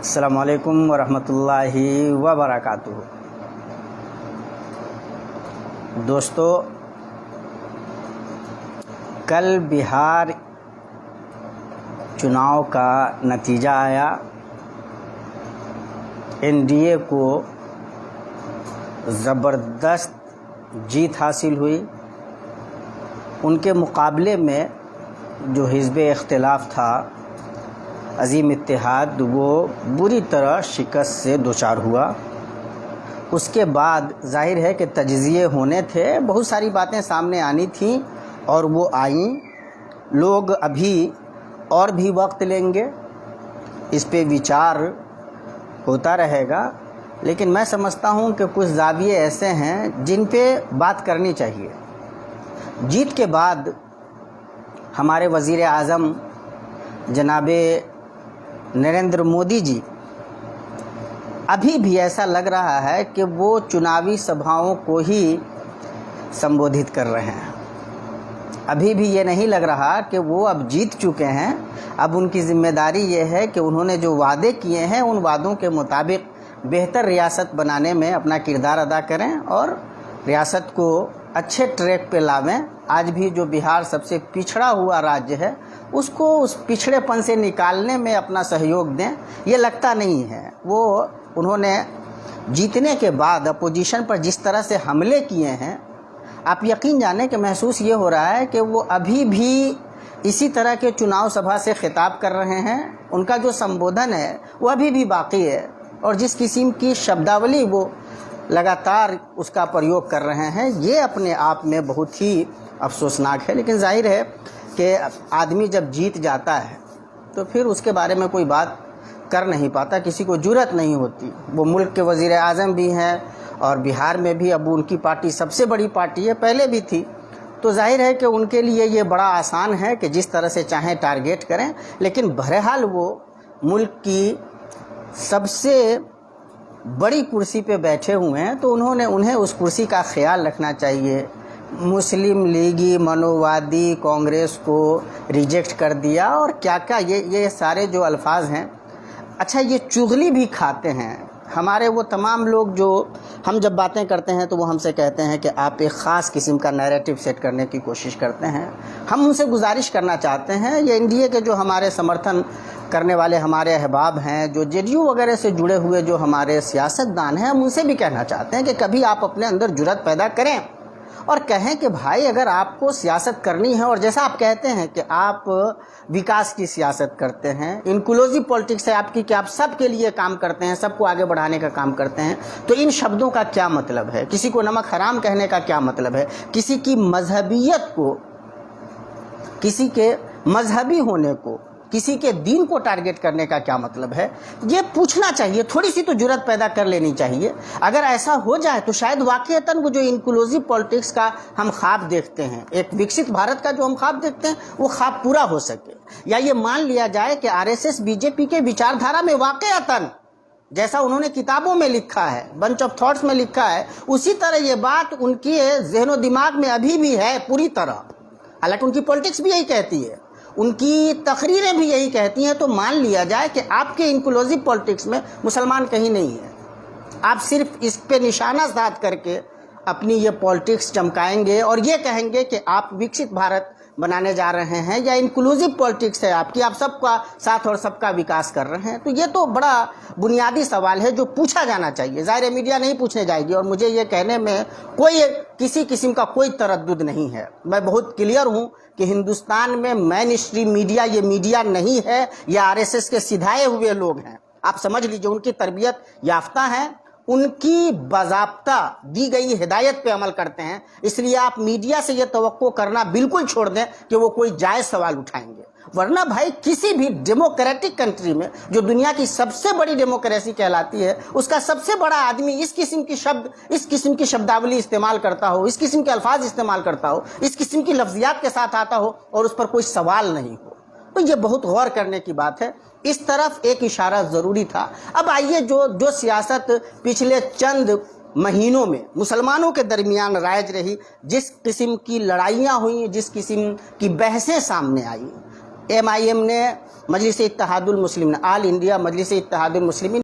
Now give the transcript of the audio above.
السلام علیکم ورحمۃ اللہ وبرکاتہ۔ دوستو، کل بہار چناؤ کا نتیجہ آیا۔ این ڈی اے کو زبردست جیت حاصل ہوئی۔ ان کے مقابلے میں جو حزب اختلاف تھا عظیم اتحاد، وہ بری طرح شکست سے دوچار ہوا۔ اس کے بعد ظاہر ہے کہ تجزیے ہونے تھے، بہت ساری باتیں سامنے آنی تھیں اور وہ آئیں۔ لوگ ابھی اور بھی وقت لیں گے، اس پہ وچار ہوتا رہے گا، لیکن میں سمجھتا ہوں کہ کچھ زاویے ایسے ہیں جن پہ بات کرنی چاہیے۔ جیت کے بعد ہمارے وزیر اعظم جناب نریندر مودی جی ابھی بھی ایسا لگ رہا ہے کہ وہ چناوی سبھاؤں کو ہی سمبودھت کر رہے ہیں۔ ابھی بھی یہ نہیں لگ رہا کہ وہ اب جیت چکے ہیں۔ اب ان کی ذمہ داری یہ ہے کہ انہوں نے جو وعدے کیے ہیں ان وعدوں کے مطابق بہتر ریاست بنانے میں اپنا کردار ادا کریں اور ریاست کو اچھے ٹریک پہ لاویں۔ آج بھی جو بہار سب سے پچھڑا ہوا راجیہ ہے، اس کو اس پچھڑے پن سے نکالنے میں اپنا سہیوگ دیں۔ یہ لگتا نہیں ہے۔ انہوں نے جیتنے کے بعد اپوزیشن پر جس طرح سے حملے کیے ہیں، آپ یقین جانیں کہ محسوس یہ ہو رہا ہے کہ وہ ابھی بھی اسی طرح کے چناؤ سبھا سے خطاب کر رہے ہیں۔ ان کا جو سمبودھن ہے وہ ابھی بھی باقی ہے، اور جس قسم کی شبداولی وہ لگاتار اس کا پریوگ کر رہے ہیں، یہ اپنے آپ میں بہت ہی افسوسناک ہے۔ لیکن ظاہر ہے کہ آدمی جب جیت جاتا ہے تو پھر اس کے بارے میں کوئی بات کر نہیں پاتا، کسی کو جرأت نہیں ہوتی۔ وہ ملک کے وزیر اعظم بھی ہیں اور بہار میں بھی اب ان کی پارٹی سب سے بڑی پارٹی ہے، پہلے بھی تھی، تو ظاہر ہے کہ ان کے لیے یہ بڑا آسان ہے کہ جس طرح سے چاہیں ٹارگیٹ کریں۔ لیکن بہرحال وہ ملک کی سب سے بڑی کرسی پہ بیٹھے ہوئے ہیں، تو انہیں اس کرسی کا خیال رکھنا چاہیے۔ مسلم لیگی منووادی کانگریس کو ریجیکٹ کر دیا، اور کیا کیا یہ سارے جو الفاظ ہیں۔ اچھا، یہ چغلی بھی کھاتے ہیں ہمارے وہ تمام لوگ جو ہم جب باتیں کرتے ہیں تو وہ ہم سے کہتے ہیں کہ آپ ایک خاص قسم کا نیریٹو سیٹ کرنے کی کوشش کرتے ہیں۔ ہم ان سے گزارش کرنا چاہتے ہیں، یہ این ڈی اے کے جو ہمارے سمرتھن کرنے والے ہمارے احباب ہیں، جو جے ڈی یو وغیرہ سے جڑے ہوئے جو ہمارے سیاستدان ہیں، ہم ان سے بھی کہنا چاہتے ہیں کہ کبھی آپ اپنے اندر جرأت پیدا کریں اور کہیں کہ بھائی اگر آپ کو سیاست کرنی ہے، اور جیسا آپ کہتے ہیں کہ آپ وکاس کی سیاست کرتے ہیں، انکلوزیو پولیٹکس ہے آپ کی کہ آپ سب کے لیے کام کرتے ہیں، سب کو آگے بڑھانے کا کام کرتے ہیں، تو ان شبدوں کا کیا مطلب ہے؟ کسی کو نمک حرام کہنے کا کیا مطلب ہے؟ کسی کی مذہبیت کو، کسی کے مذہبی ہونے کو، کسی کے دین کو ٹارگٹ کرنے کا کیا مطلب ہے؟ یہ پوچھنا چاہیے، تھوڑی سی تو جرأت پیدا کر لینی چاہیے۔ اگر ایسا ہو جائے تو شاید واقعتاً وہ جو انکلوزیو پولیٹکس کا ہم خواب دیکھتے ہیں، ایک وکست بھارت کا جو ہم خواب دیکھتے ہیں، وہ خواب پورا ہو سکے، یا یہ مان لیا جائے کہ R S S B J P کے وچاردھارا میں واقعتاً جیسا انہوں نے کتابوں میں لکھا ہے، بنچ آف تھاٹس میں لکھا ہے، اسی طرح یہ بات ان کی ذہن و دماغ میں ابھی بھی ہے پوری طرح۔ حالانکہ ان کی پولیٹکس بھی یہی کہتی ہے، ان کی تقریریں بھی یہی کہتی ہیں، تو مان لیا جائے کہ آپ کے انکلوزیو پولیٹکس میں مسلمان کہیں نہیں ہے۔ آپ صرف اس پہ نشانہ سادھ کر کے اپنی یہ پولیٹکس چمکائیں گے اور یہ کہیں گے کہ آپ وکست بھارت بنانے جا رہے ہیں، یا انکلوزیو پولیٹکس ہے آپ کی، آپ سب کا ساتھ اور سب کا وکاس کر رہے ہیں۔ تو یہ تو بڑا بنیادی سوال ہے جو پوچھا جانا چاہیے۔ ظاہر میڈیا نہیں پوچھنے جائے گی، اور مجھے یہ کہنے میں کسی قسم کا کوئی تردد نہیں ہے۔ میں بہت کلیئر ہوں کہ ہندوستان میں مین اسٹریم میڈیا یہ میڈیا نہیں ہے، یہ آر ایس ایس کے سدھائے ہوئے لوگ ہیں۔ آپ سمجھ لیجئے، ان کی تربیت یافتہ ہیں، ان کی باضابطہ دی گئی ہدایت پہ عمل کرتے ہیں، اس لیے آپ میڈیا سے یہ توقع کرنا بالکل چھوڑ دیں کہ وہ کوئی جائز سوال اٹھائیں گے۔ ورنہ بھائی کسی بھی ڈیموکریٹک کنٹری میں جو دنیا کی سب سے بڑی ڈیموکریسی کہلاتی ہے، اس کا سب سے بڑا آدمی اس قسم کی شبداولی استعمال کرتا ہو، اس قسم کے الفاظ استعمال کرتا ہو، اس قسم کی لفظیات کے ساتھ آتا ہو اور اس پر کوئی سوال نہیں ہو، تو یہ بہت غور کرنے کی بات ہے۔ اس طرف ایک اشارہ ضروری تھا۔ اب آئیے جو سیاست پچھلے چند مہینوں میں مسلمانوں کے درمیان رائج رہی، جس قسم کی لڑائیاں ہوئیں، جس قسم کی بحثیں سامنے آئیں، ایم آئی ایم نے، مجلس اتحاد المسلمین، آل انڈیا مجلس اتحاد المسلمین